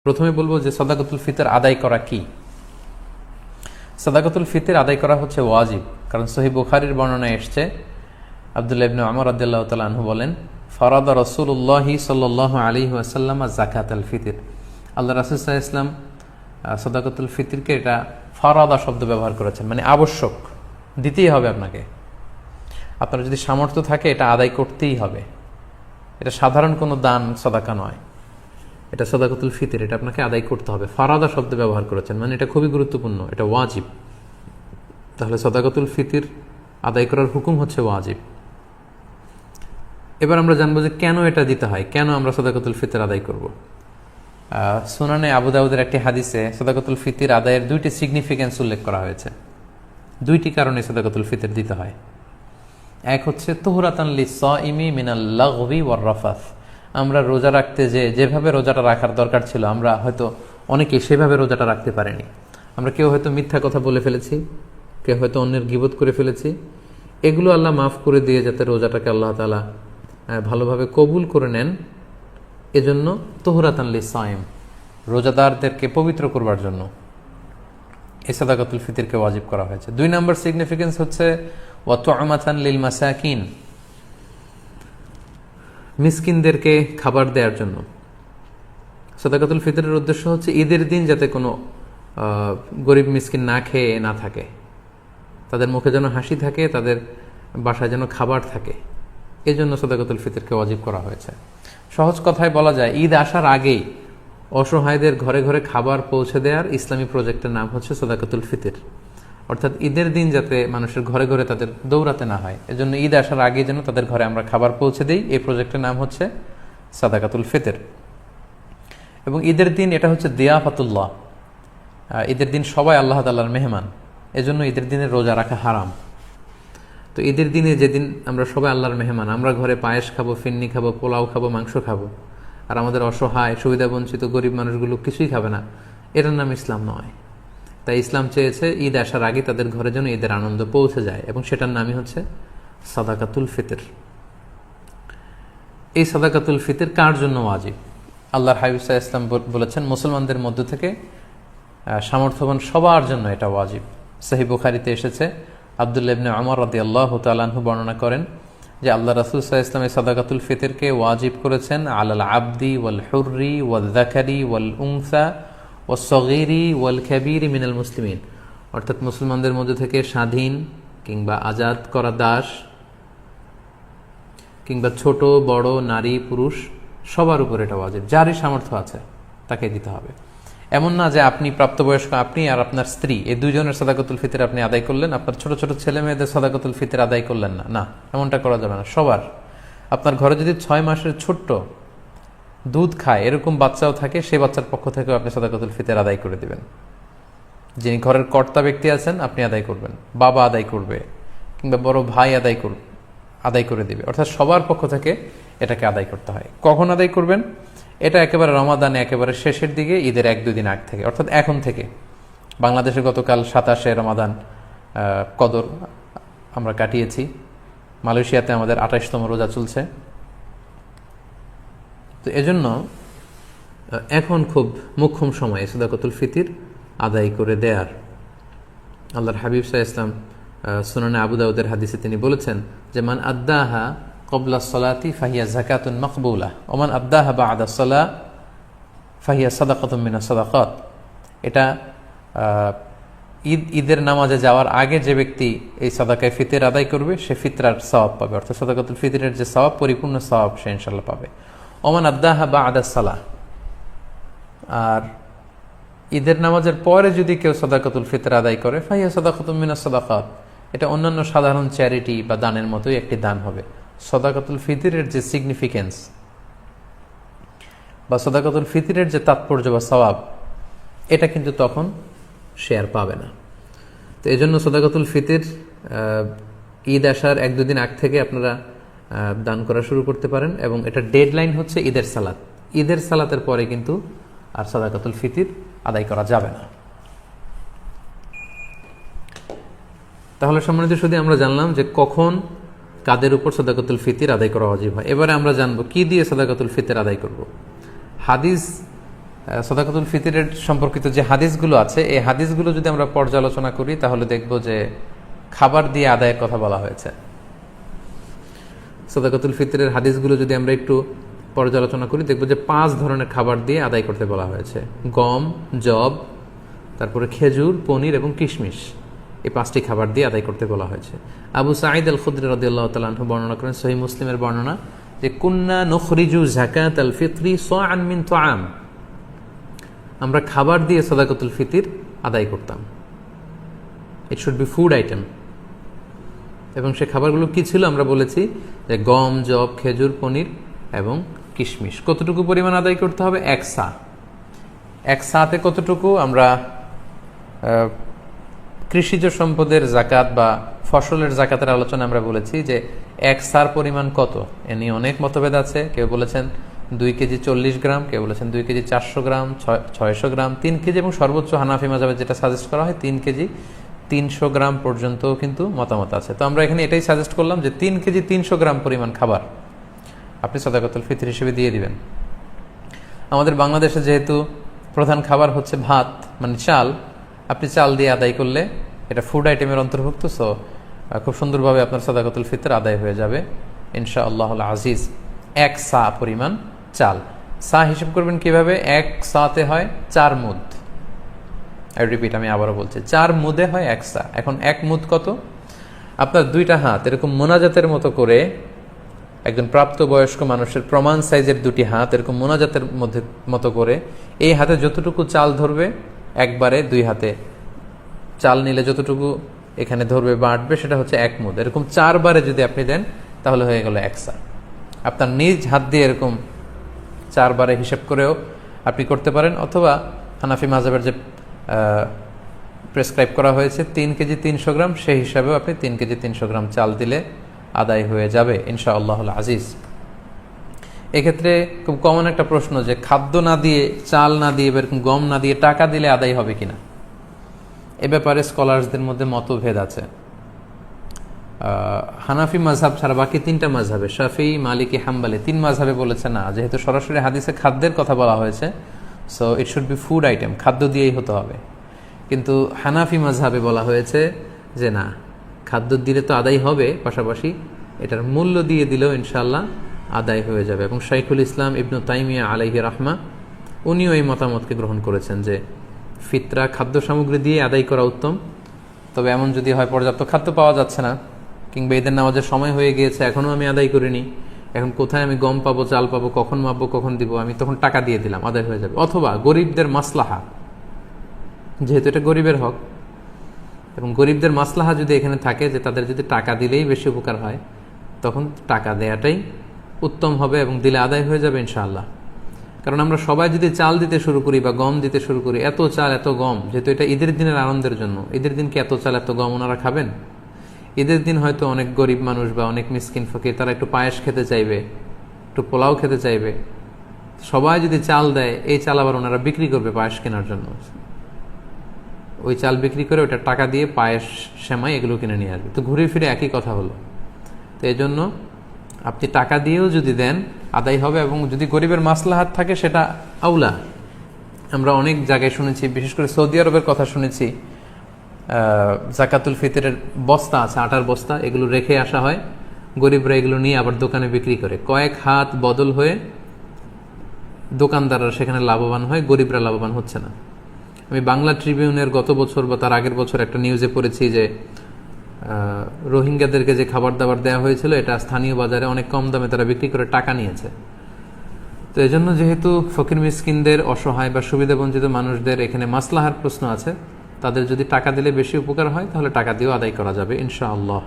প্রথমে বলবো যে সাদাকাতুল ফিতর আদায় করা কি। সাদাকাতুল ফিতর আদায় করা হচ্ছে ওয়াজিব, কারণ সহিহ বুখারীর বর্ণনায় এসছে, আব্দুল্লাহ ইবনে ওমর রাদিয়াল্লাহু তাআলা আনহু বলেন, ফারাদা রাসূলুল্লাহি সাল্লাল্লাহু আলাইহি ওয়াসাল্লাম যাকাতুল ফিতর। আল্লাহ রাসূল সাল্লাল্লাহু আলাইহি ওয়াসাল্লাম সাদাকাতুল ফিতরকে এটা ফারাদা শব্দ ব্যবহার করেছেন, মানে আবশ্যক, দিতেই হবে আপনাকে। আপনার যদি সামর্থ্য থাকে এটা আদায় করতেই হবে। এটা সাধারণ কোনো দান সাদাকা নয়, এটা সাদাকাতুল ফিতর, এটা আপনাকে আদায় করতে হবে। ফারাদা শব্দ ব্যবহার করেছেন, মানে এটা খুবই গুরুত্বপূর্ণ, এটা ওয়াজিব। তাহলে সাদাকাতুল ফিতর আদায় করার হুকুম হচ্ছে ওয়াজিব। এবার আমরা জানবো যে কেন এটা দিতে হয়, কেন আমরা সাদাকাতুল ফিতর আদায় করব। সুনানে আবু দাউদের একটি হাদিসে সাদাকাতুল ফিতর আদায়ের দুইটি সিগনিফিকেন্স উল্লেখ করা হয়েছে। দুইটি কারণে সাদাকাতুল ফিতর দিতে হয়। এক হচ্ছে তুহরাতান লিস-সাইমি মিনাল লাগবি ওয়ার রাফাস। আমরা রোজা রাখতে যেভাবে রোজাটা রাখার দরকার ছিল, আমরা হয়তো অনেকে সেভাবে রোজাটা রাখতে পারিনি। আমরা কেউ হয়তো মিথ্যা কথা বলে ফেলেছি, কেউ হয়তো অন্যের গীবত করে ফেলেছি। এগুলো আল্লাহ মাফ করে দিয়ে যাতে রোজাটাকে আল্লাহ তাআলা ভালোভাবে কবুল করে নেন, এজন্য তুহরাতান লিস-সাইম, রোজাদারদেরকে পবিত্র করবার জন্য এই সাদাকাতুল ফিতরকে ওয়াজিব করা হয়েছে। দুই নম্বর সিগনিফিকেন্স হচ্ছে ওয়া তু'মাতান লিল মাসাকিন, মিসকিনদেরকে খাবার দেওয়ার জন্য। সাদাকাতুল ফিতরের উদ্দেশ্য হচ্ছে ঈদের দিন যাতে কোনো গরিব মিসকিন না খেয়ে না থাকে, তাদের মুখে যেন হাসি থাকে, তাদের বাসায় যেন খাবার থাকে, এই জন্য সাদাকাতুল ফিতরকে ওয়াজিব করা হয়েছে। সহজ কথায় বলা যায়, ঈদ আসার আগেই অসহায়দের ঘরে ঘরে খাবার পৌঁছে দেওয়ার ইসলামী প্রজেক্টের নাম হচ্ছে সাদাকাতুল ফিতর। অর্থাৎ ঈদের দিন যাতে মানুষের ঘরে ঘরে তাদের দৌড়াতে না হয়, এজন্য ঈদ আসার আগে যেন তাদের ঘরে আমরা খাবার পৌঁছে দিই, এই প্রজেক্টের নাম হচ্ছে সাদাকাতুল ফিতর। এবং ঈদের দিন এটা হচ্ছে দিয়াফাতুল্লাহ, ঈদের দিন সবাই আল্লাহ তাআলার মেহমান, এজন্য ঈদের দিনে রোজা রাখা হারাম। তো ঈদের দিনে যেদিন আমরা সবাই আল্লাহর মেহমান, আমরা ঘরে পায়েস খাবো, ফিন্নি খাবো, পোলাও খাবো, মাংস খাবো, আর আমাদের অসহায় সুবিধাবঞ্চিত গরিব মানুষগুলো কিছুই খাবে না, এটার নাম ইসলাম নয়। তাই ইসলাম চেয়েছে ঈদ আসার আগে তাদের ঘরে যেন ঈদের আনন্দ পৌঁছে যায়, এবং সেটার নামই হচ্ছে সাদাকাতুল ফিতর। এই সাদাকাতুল ফিতর কার জন্য ওয়াজিব? আল্লাহর হাবিব সাল্লাল্লাহু আলাইহি ওয়াসাল্লাম বলেছেন, মুসলমানদের মধ্য থেকে সামর্থ্যবান সবার জন্য এটা ওয়াজিব। সহিহ বুখারীতে এসেছে, আব্দুল্লাহ ইবনে ওমর রাদিয়াল্লাহু তাআলা আনহু বর্ণনা করেন যে আল্লাহ রাসূল সাল্লাল্লাহু আলাইহি ওয়াসাল্লাম সাদাকাতুল ফিতরকে ওয়াজিব করেছেন আলাল আবদি ওয়াল হুররি ওয়াল যাকারি ওয়াল উনসা ওয়াস সগীরি ওয়াল কাবীরি মিনাল মুসলিমিন। অর্থাৎ মুসলমানদের মধ্যে থেকে স্বাধীন কিংবা আজাদ করা দাস কিংবা ছোট বড় নারী পুরুষ সবার উপর এটা ওয়াজিব, যারই সামর্থ্য আছে তাকে দিতে হবে। এমন না যে আপনি প্রাপ্তবয়স্ক, আপনি আর আপনার স্ত্রী, এই দুইজনের সাদাকাতুল ফিতর আপনি আদায় করলেন, আপনার ছোট ছোট ছেলে মেয়েদের সাদাকাতুল ফিতর আদায় করলেন না, না, এমনটা করা যাবে না। সবার, আপনার ঘরে যদি 6 মাসের ছোট্ট দুধ খায় এরকম বাচ্চাও থাকে, সেই বাচ্চার পক্ষ থেকেও আপনি সাদাকাতুল ফিতর আদায় করে দিবেন। যিনি ঘরের কর্তা ব্যক্তি আছেন আপনি আদায় করবেন, বাবা আদায় করবে, কিংবা বড় ভাই আদায় করে দিবে। অর্থাৎ সবার পক্ষ থেকে এটাকে আদায় করতে হয়। কখন আদায় করবেন? এটা একেবারে রমাদানে একেবারে শেষের দিকে, ঈদের 1-2 দিন আগ থেকে, অর্থাৎ এখন থেকে। বাংলাদেশে গতকাল 27শে রমাদান কদর আমরা কাটিয়েছি, মালয়েশিয়াতে আমাদের 28তম রোজা চলছে। তো এজন্য এখন খুব মোক্ষম সময় সাদাকাতুল ফিতর আদায় করে দেয়ার। আল্লাহর হাবিব সাল্লাল্লাহু আলাইহি ওয়াসাল্লাম সুনানে আবু দাউদের হাদিসে তিনি বলেছেন যে মান আদ্দাহা ক্বাবলা সলাতি ফাহিয়া যাকাতুন মাকবুলা ওয়া মান আদ্দাহা বা'দা সলা ফাহিয়া সাদাকাতুন মিনাস সাদাকাত। এটা ঈদের নামাজে যাওয়ার আগে যে ব্যক্তি এই সাদাকায়ে ফিতর আদায় করবে সে ফিতরার সওয়াব পাবে, অর্থাৎ সাদাকাতুল ফিতরের যে সওয়াব, পরিপূর্ণ সওয়াব সে ইনশাআল্লাহ পাবে। ওয়া মান আদ্দাহা বা'দা সলা, আর ঈদের নামাজের পরে যদি কেউ সাদাকাতুল ফিতর আদায় করে ফাহিয়া সাদাকাতুন মিনাস সাদাকাত, এটা অন্যান্য সাধারণ চ্যারিটি বা দানের মতোই একটি দান হবে। সাদাকাতুল ফিতরের যে সিগনিফিকেন্স বা সাদাকাতুল ফিতরের যে তাৎপর্য বা সওয়াব, এটা কিন্তু তখন সে আর পাবে না। তো এই জন্য সাদাকাতুল ফিতর ঈদ আসার 1-2 দিন আগ থেকে আপনারা দান করা শুরু করতে পারেন, এবং এটা ডেডলাইন হচ্ছে ঈদের সালাত। ঈদের সালাতের পরে কিন্তু আর সাদাকাতুল ফিতর আদায় করা যাবে না। তাহলে সম্মানিত শুধু আমরা জানলাম যে কখন কাদের উপর সাদাকাতুল ফিতর আদায় করা ওয়াজিব হয়। এবারে আমরা জানবো কি দিয়ে সাদাকাতুল ফিতর আদায় করব। হাদিস সাদাকাতুল ফিতরের সম্পর্কিত যে হাদিসগুলো আছে, এই হাদিসগুলো যদি আমরা পর্যালোচনা করি তাহলে দেখব যে খাবার দিয়ে আদায়ের কথা বলা হয়েছে। সাদাকাতুল ফিতরের হাদিসগুলো যদি আমরা একটু পর্যালোচনা করি দেখব যে 5 ধরনের খাবার দিয়ে আদায় করতে বলা হয়েছে। গম, জব, তারপরে খেজুর, পনির এবং কিশমিশ, এই 5টি খাবার দিয়ে আদায় করতে বলা হয়েছে। আবু সাঈদ আল খুদরি রাদিয়াল্লাহু তাআলা আনহু বর্ণনা করেন, সহিহ মুসলিমের বর্ণনা, যে কুন্না নুখরিজু যাকাতাল ফিতরি সাআন মিন তুআম, আমরা খাবার দিয়ে সাদাকাতুল ফিতর আদায় করতাম। It should be food item. এবং সে খাবারগুলো কি ছিল আমরা বলেছি যে গম, জব, খেজুর, পনির এবং কিশমিশ। কতটুকু পরিমাণ আদায় করতে হবে? 1 সা। 1 সাতে কতটুকু? আমরা কৃষিজ সম্পদের জাকাত বা ফসলের জাকাতের আলোচনা আমরা বলেছি যে 1 সার পরিমাণ কত, এ নিয়ে অনেক মতভেদ আছে। কেউ বলেছেন 2 কেজি 40 গ্রাম, কেউ বলেছেন 2 কেজি 400 গ্রাম, 600 গ্রাম, 3 কেজি, এবং সর্বোচ্চ হানাফি মাযহাবে যেটা সাজেস্ট করা হয় 3 কেজি 300 গ্রাম পর্যন্ত কিন্তু মতামত আছে। তো আমরা এখানে এটাই সাজেস্ট করলাম যে 3 কেজি 300 গ্রাম পরিমাণ খাবার আপনি সাদাকাতুল ফিতর হিসেবে দিয়ে দিবেন। আমাদের বাংলাদেশে যেহেতু প্রধান খাবার হচ্ছে ভাত, মানে চাল, আপনি চাল দিয়ে আদায় করলে এটা ফুড আইটেমের অন্তর্ভুক্ত। সো খুব সুন্দরভাবে আপনার সাদাকাতুল ফিতর আদায় হয়ে যাবে ইনশাআল্লাহুল আজিজ। 1 সা পরিমাণ চাল। সা হিসেব করবেন কিভাবে? 1 সাতে হয় 4 মুদ। রিপিট, আমি আবারও বলছি, 4 মুদে হয় 1 সা। এখন 1 মুদ কত? আপনার 2টা হাত এরকম মোনাজাতের মতো করে, একজন প্রাপ্তবয়স্ক মানুষের প্রমাণ সাইজের 2টি হাত এরকম মোনাজাতের মতো করে, এই হাতে যতটুকু চাল ধরবে একবারে 2 হাতে চাল নিলে যতটুকু এখানে ধরবে বা আটবে সেটা হচ্ছে 1 মুদ। এরকম 4 বারে যদি আপনি দেন তাহলে হয়ে গেল 1 সা। আপনার নিজ হাত দিয়ে এরকম 4 বারে হিসেব করেও আপনি করতে পারেন, অথবা হানাফি মাযহাবের যে প্রেসক্রাইব করা হয়েছে 3 কেজি 300 গ্রাম, সেই হিসাবেও আপনি 3 কেজি 300 গ্রাম চাল দিলে আদায় হয়ে যাবে ইনশাআল্লাহুল আজিজ। এক্ষেত্রে খুব কমন একটা প্রশ্ন যে খাদ্য না দিয়ে, চাল না দিয়ে, এরকম গম না দিয়ে টাকা দিলে আদায় হবে কিনা। এ ব্যাপারে স্কলারসদের মধ্যে মতভেদ আছে। হানাফি মাযহাব ছাড়া বাকি 3টা মাযহাবে, শাফিঈ, মালিকি, হাম্বলি, 3 মাযহাবে বলেছে না, যেহেতু সরাসরি হাদিসে খাদ্যের কথা বলা হয়েছে, so it should be food item, খাদ্য দিয়েই হতে হবে। কিন্তু হানাফি মাযহাবে বলা হয়েছে যে না, খাদ্য দিলে তো আদায় হবে, পাশাপাশি এটার মূল্য দিয়ে দিলেও ইনশাআল্লাহ আদায় হয়ে যাবে। এবং শাইখুল ইসলাম ইবনু তাইমিয়া আলাইহি রাহমা উনিও এই মতামতকে গ্রহণ করেছেন যে ফিতরা খাদ্য সামগ্রী দিয়ে আদায় করা উত্তম। তবে এমন যদি হয় পর্যাপ্ত খাদ্য পাওয়া যাচ্ছে না, কিংবা ঈদের নামাজের সময় হয়ে গিয়েছে, এখনও আমি আদায় করিনি, এখন কোথায় আমি গম পাবো, চাল পাবো, কখন মাপবো, কখন দিব, আমি তখন টাকা দিয়ে দিলাম, আদায় হয়ে যাবে। অথবা গরিবদের মাসলাহা, যেহেতু এটা গরিবের হক, এবং গরিবদের মাসলাহা যদি এখানে থাকে যে তাদের যদি টাকা দিলেই বেশি উপকার হয়, তখন টাকা দেয়াটাই উত্তম হবে এবং দিলে আদায় হয়ে যাবে ইনশাআল্লাহ। কারণ আমরা সবাই যদি চাল দিতে শুরু করি বা গম দিতে শুরু করি, এত চাল এত গম, যেহেতু এটা ঈদের দিনের আনন্দের জন্য, ঈদের দিন কি এত চাল এত গম ওনারা খাবেন? ঈদের দিন হয়তো অনেক গরিব মানুষ বা অনেক মিসকিন ফকির তারা একটু পায়েস খেতে চাইবে, একটু পোলাও খেতে চাইবে। সবাই যদি চাল দেয়, এই চাল আবার ওনারা বিক্রি করবে পায়েস কেনার জন্য, ওই চাল বিক্রি করে ওটা টাকা দিয়ে পায়েস, সেমাই এগুলো কিনে নিয়ে আসবে। তো ঘুরে ফিরে একই কথা হলো। তো এই জন্য আপনি টাকা দিয়েও যদি দেন আদায় হবে, এবং যদি গরিবের মাসলাহাত থাকে সেটা আউলা। আমরা অনেক জায়গায় শুনেছি, বিশেষ করে সৌদি আরবের কথা শুনেছি, জাকাতুল ফিতরের বস্তা আছে, আটার বস্তা, এগুলো রেখে আসা হয়, গরিবরা এগুলো নিয়ে আবার দোকানে বিক্রি করে। কয়েক হাত বদল হয়ে দোকানদাররা সেখানে লাভবান হয়, গরিবরা লাভবান হচ্ছে না। আমি বাংলা ট্রিবিউনের গত বছর বা তার আগের বছর একটা নিউজে পড়েছি যে রোহিঙ্গাদেরকে যে খাবার দাবার দেওয়া হয়েছিল, এটা স্থানীয় বাজারে অনেক কম দামে তারা বিক্রি করে টাকা নিয়েছে। তো এই জন্য যেহেতু ফকির মিসকিনদের, অসহায় বা সুবিধাবঞ্চিত মানুষদের এখানে মাসলাহার প্রশ্ন আছে, তাদের যদি টাকা দিলে বেশি উপকার হয় তাহলে টাকা দিয়েও আদায় করা যাবে ইনশাআল্লাহ।